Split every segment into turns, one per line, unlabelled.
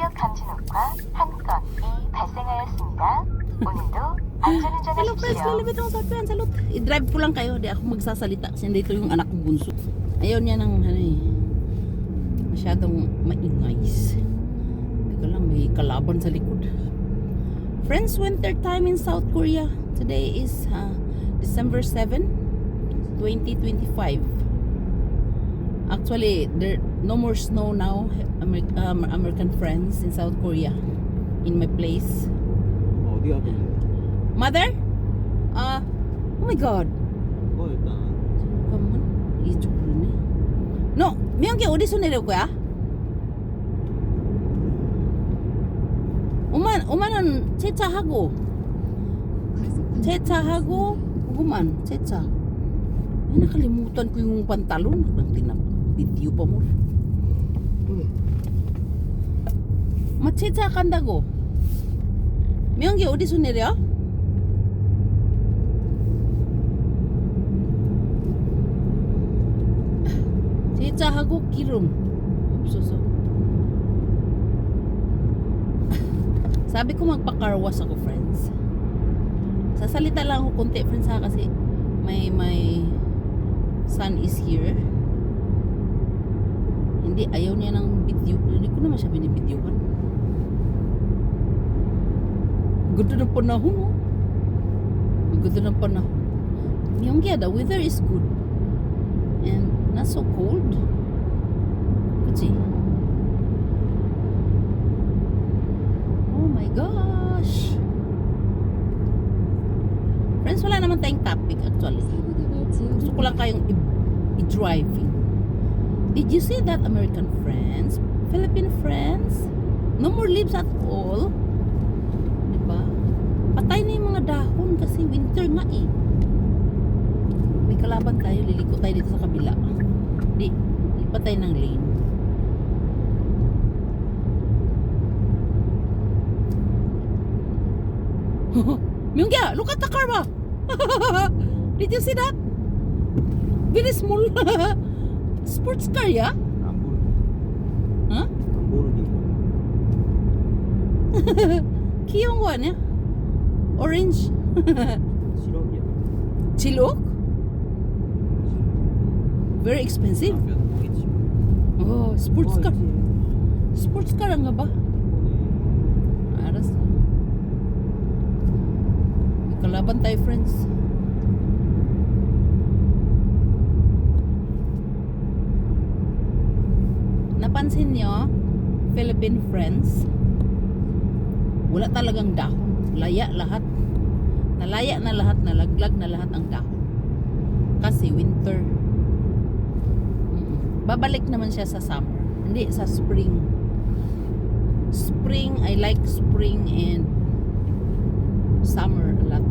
긴급 감지노과 한 건이 발생하였습니다. 오늘도 안전운전해
Hello friends,
주십시오.
lalapit ako sa friends. Salute. I-drive ko lang kayo. Di ako magsasalita. Kasi dito yung anak kong bunso. Ayaw niya ng masyadong maingay. Teka lang, may kalaban sa likod. Friends, winter time in South Korea. Today is December 7, 2025. Actually, there no more snow now, American friends in South Korea. In my place.
어디 가길래?
Mother? Oh my god.
일단
잠깐만. 이쪽으로네. No, 명기 어디서 내려올 거야? 오마는 세차하고 human, secha. Ay, nakalimutan ko yung pantalon. Video pa mo. Matsecha kandago. 명기 어디서 내려? 세차하고 기름 없어서. Sabi ko magpa-carwash ako, friends. Sasalita lang ako konti, friends, ha, kasi my son is here. Hindi, ayaw niya ng video. Hindi ko naman siya binibidyohan. Ganda ng panahon, oh. Ganda ng panahon. Yung the weather is good. And not so cold. Kasi, oh my gosh. Friends, wala naman tayong topic actually. Gusto ko lang kayong i-drive. Did you see that, American friends? Philippine friends? No more leaves at all. Diba? Patay na yung mga dahon kasi winter nga eh. May kalaban tayo, liliko tayo dito sa kabila. Di, lipat tayo ng lane. Myungya, look at the car ba? Did you see that? Very small. Sports car, yeah?
안 보는
Huh?
안 보는
귀여운 거 아니야? Orange.
실험이야.
Chilok? Very expensive.
모르겠지.
Oh, sports car. Sports car nga ba? Aras. May kalaban tayo, friends. Napansin nyo, Philippine friends, wala talagang dahon. Laya lahat. Nalaya na lahat, nalaglag na lahat ang dahon. Kasi winter. Babalik naman siya sa summer. Hindi, sa spring. Spring, I like spring and summer a lot.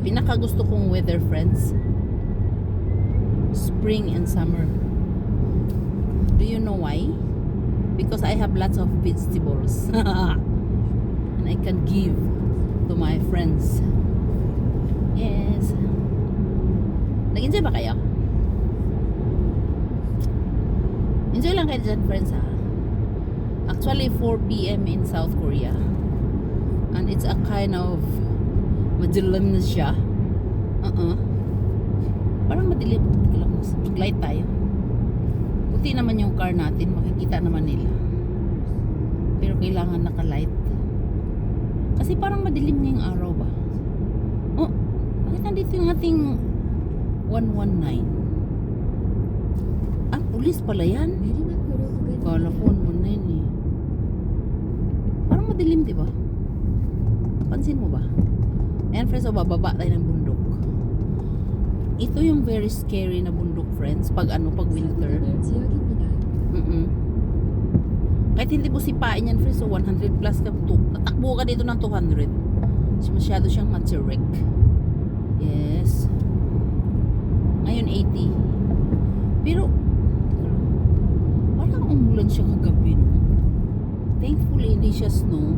Pinaka gusto kong weather, friends, spring and summer. Do you know why? Because I have lots of vegetables. And I can give to my friends. Yes. Nag-enjoy ba kayo? Enjoy lang kayo dyan, friends, ha? Actually, 4 p.m. in South Korea. And it's a kind of madilim na siya. Parang madilim. Teka lang, mag-light tayo. Puti naman yung car natin. Makikita naman nila. Pero kailangan naka-light. Kasi parang madilim na yung araw ba? Oh, bakit nandito yung ating 119? Ah, pulis pala yan. Kala ko 119 eh. Parang madilim, di ba? Pansin mo ba? Ayan, friends, so bababa tayo ng bundok. Ito yung very scary na bundok, friends, pag winter. Kahit hindi mo sipain yan, friends, so 100 plus ka, tatakbo ka dito ng 200. So, masyado siyang maturek. Yes. Ngayon 80. Pero parang umulan siya kagabi, no? Thankfully hindi siya snow.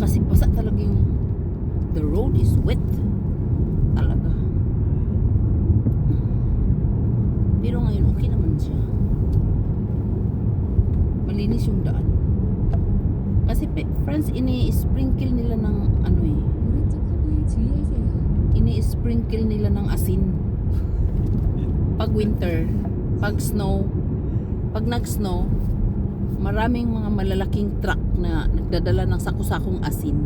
Kasi basa talaga yung the road is wet talaga. Pero ngayon okay naman. siya. Malinis yung daan. Kasi friends, ini-sprinkle nila ng ano eh.
오른쪽 커브에 주의하세요.
Ini-sprinkle nila ng asin. Pag winter, pag snow, pag nag-snow, maraming mga malalaking truck na nagdadala ng saku-sakong asin.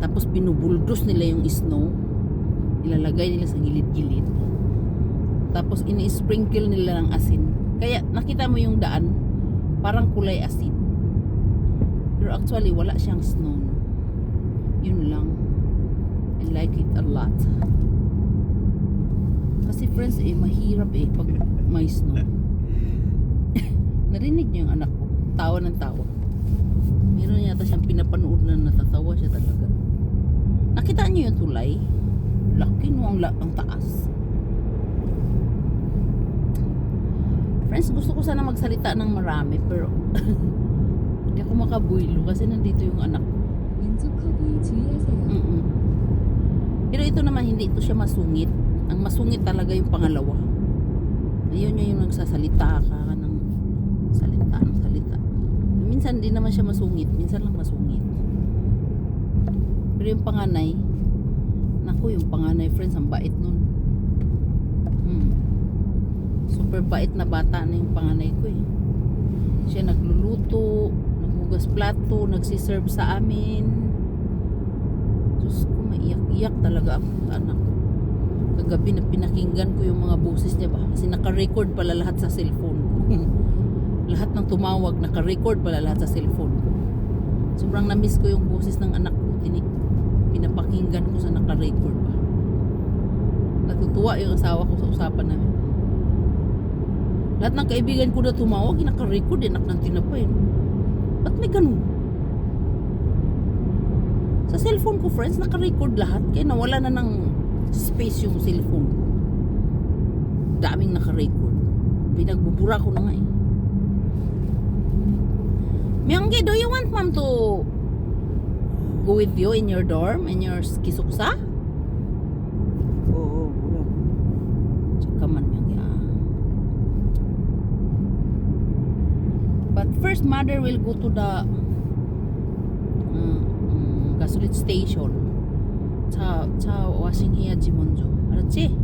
Tapos binubuldos nila yung snow. Ilalagay nila sa gilid-gilid. Tapos ini-sprinkle nila ng asin. Kaya nakita mo yung daan, parang kulay asin. Pero actually wala siyang snow. Yun lang. I like it a lot. Kasi friends mahirap pag may snow. Narinig niyo yung anak ko, tawa ng tawa. Meron yata siyang pinapanood na natatawa siya talaga. Nakita niyo yung tulay? Laki no ang taas. Friends, gusto ko sana magsalita ng marami pero hindi ako makabuilo kasi nandito yung anak ko.
왼쪽 커브에 주의하세요.
Pero ito naman hindi ito siya masungit. Ang masungit talaga yung pangalawa. Ayun niya yung nagsasalita ka ng salita. Minsan hindi naman siya masungit, minsan lang masungit. Pero yung panganay, naku, yung panganay friends, ang bait nun. Super bait na bata na yung panganay ko eh. Siya nagluluto, naghugas plato, nagsiserve sa amin. Diyos ko, maiyak-iyak talaga ako sa anak ko. Kagabi na pinakinggan ko yung mga boses niya ba? Kasi naka-record pala lahat sa cellphone ko. Lahat ng tumawag, naka-record pala lahat sa cellphone ko. Sobrang na-miss ko yung boses ng anak ko. Pinapakinggan ko sa naka-record pa. Natutuwa yung asawa ko sa usapan namin. Lahat ng kaibigan ko na tumawag, naka-record, anak ng tinapay. Ba't may ganun? Sa cellphone ko, friends, naka-record lahat. Kaya nawala na ng space yung cellphone ko. Daming naka-record. Pinagbubura ko na nga eh. Myunggi, do you want mom to go with you in your dorm, in your kisuksa?
Oo, wala.
Tsaka man, Myunggi. But first, mother will go to the gasoline station. 차 washing 해야지 먼저. 알았지?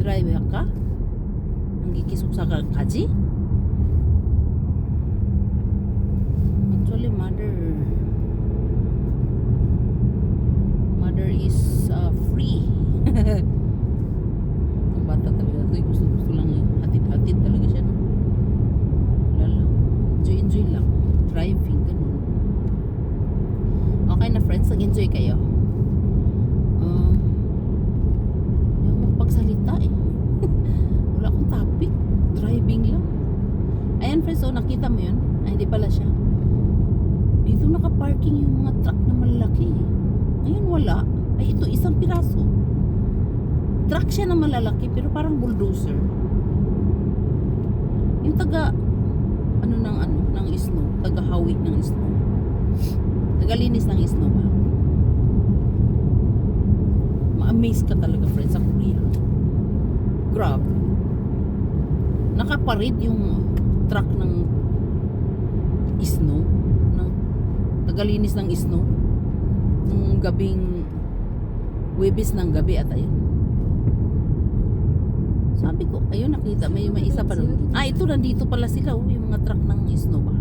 드라이브 할까? 여기 기숙사 가지? Actually, mother is free. Ang bata talaga ito, gusto lang eh. Hatid-hatid talaga siya, no? Wala lang. Enjoy lang. Driving, ganun. Okay na friends, nag-enjoy kayo. Hindi ako magpagsalita eh. Wala akong topic. Driving lang. Ayan friends, so nakita mo yun? Ay, hindi pala siya. Dito naka-parking yung mga truck na malalaki. Ngayon wala. Ay, ito isang piraso. Truck siya na malalaki pero parang bulldozer. Yung taga ng snow, taga-hawik ng snow. Tagalinis ng snow ba? Ma-amaze ka talaga friends sa Korea. Grabe. Nakaparid yung truck ng snow, ng tagalinis ng snow nung gabing Webis ng gabi at ayun. Sabi ko, ayun nakita, may isa pa doon. Ah, ito nandito pala sila, yung mga truck ng snow ba.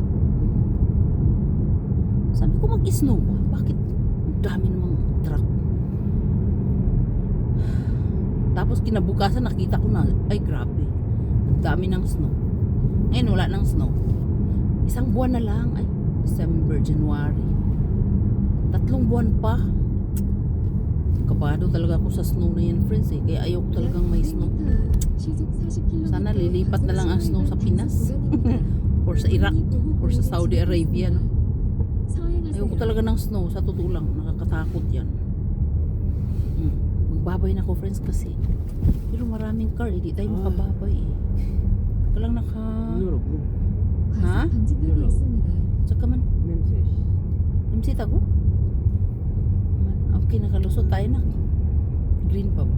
Sabi ko, mag-snow ba? Bakit? Ang dami namang truck. Tapos kinabukasan nakita ko na, ay grabe. Ang dami ng snow. Ngayon wala ng snow. Isang buwan na lang, ay December, January. 3 buwan pa. Kabado talaga ako sa snow na yan friends eh. Kaya ayoko talagang may snow. Sana lilipat na lang ang snow sa Pinas. Or sa Iraq. Or sa Saudi Arabia, no? Ayoko talaga ng snow. Sa totoo lang, nakakatakot yan. Magbabay na ako friends kasi. Pero maraming car, hindi tayo makababay eh. Ito lang
눈으로
Ha?
방지턱이 있습니다.
Tsaka man,
냄새.
MC tago? Okay, nakalusot tayo na. Green pa ba?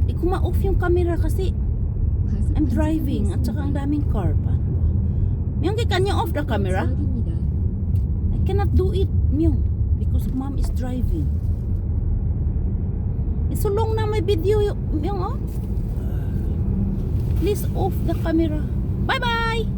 Di ko ma-off yung camera kasi I'm driving at saka ang daming car. Paano ba? Myung, can you off the camera?
지역입니다.
I cannot do it, Myung, because mom is driving. Isulong na may video, Myung, oh. Please off the camera. Bye-bye!